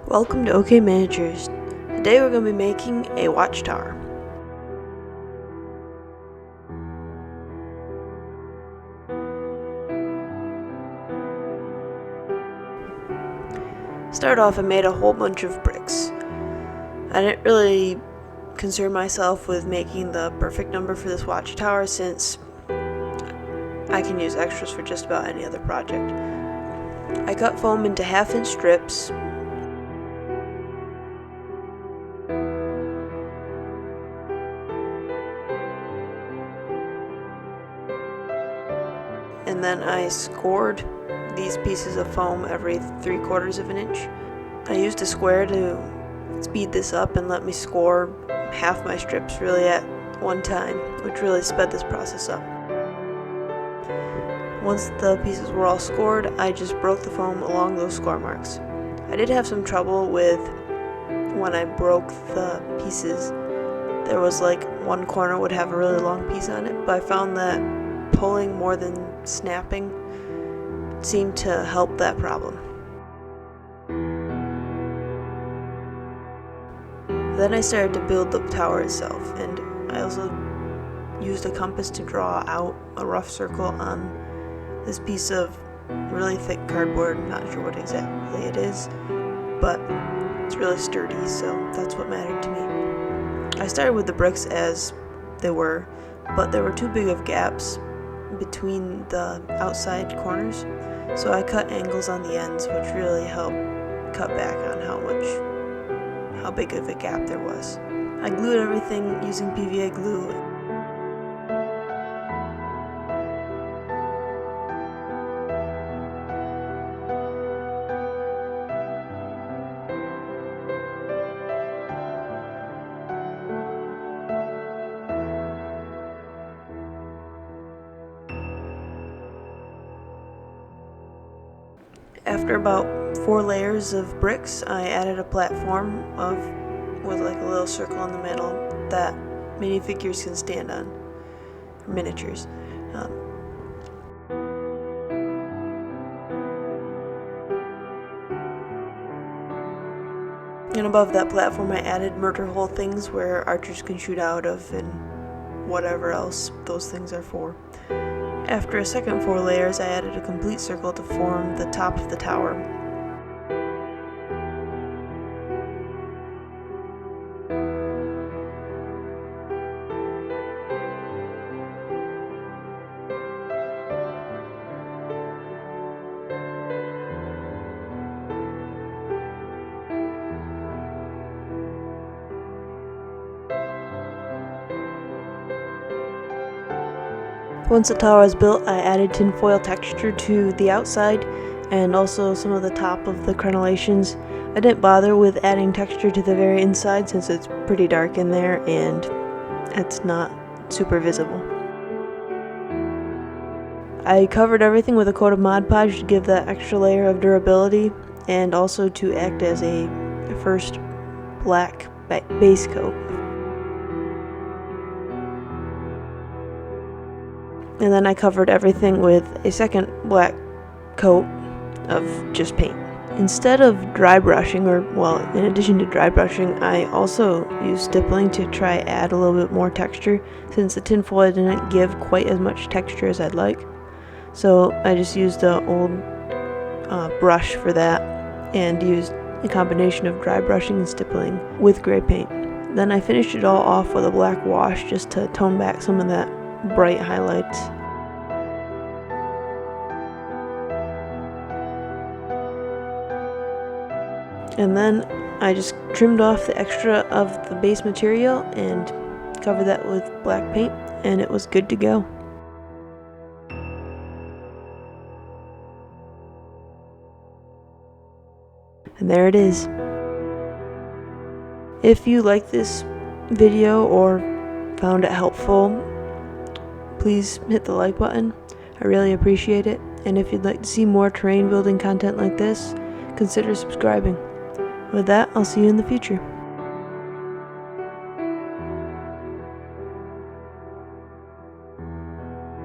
Welcome to OK Miniatures. Today we're going to be making a Watchtower. Start off, I made a whole bunch of bricks. I didn't really concern myself with making the perfect number for this Watchtower since I can use extras for just about any other project. I cut foam into 1/2-inch strips. And then I scored these pieces of foam every 3/4 of an inch. I used a square to speed this up and let me score half my strips really at one time, which really sped this process up. Once the pieces were all scored, I just broke the foam along those score marks. I did have some trouble with when I broke the pieces. There was like one corner would have a really long piece on it, but I found that pulling more than snapping seemed to help that problem. Then I started to build the tower itself, and I also used a compass to draw out a rough circle on this piece of really thick cardboard. I'm not sure what exactly it is, but it's really sturdy, so that's what mattered to me. I started with the bricks as they were, but there were too big of gaps between the outside corners, so I cut angles on the ends, which really helped cut back on how big of a gap there was. I glued everything using PVA glue. After about 4 layers of bricks, I added a platform with like a little circle in the middle that minifigures can stand on, or miniatures. And above that platform, I added murder hole things where archers can shoot out of and whatever else those things are for. After a second 4 layers, I added a complete circle to form the top of the tower. Once the tower was built, I added tinfoil texture to the outside and also some of the top of the crenellations. I didn't bother with adding texture to the very inside since it's pretty dark in there and it's not super visible. I covered everything with a coat of Mod Podge to give that extra layer of durability and also to act as a first black base coat. And then I covered everything with a second black coat of just paint. Instead of dry brushing, in addition to dry brushing, I also used stippling to try add a little bit more texture since the tinfoil didn't give quite as much texture as I'd like. So I just used an old brush for that and used a combination of dry brushing and stippling with gray paint. Then I finished it all off with a black wash just to tone back some of that bright highlights. And then I just trimmed off the extra of the base material and covered that with black paint, and it was good to go. And there it is. If you like this video or found it helpful, please hit the like button. I really appreciate it. And if you'd like to see more terrain building content like this, consider subscribing. With that, I'll see you in the future.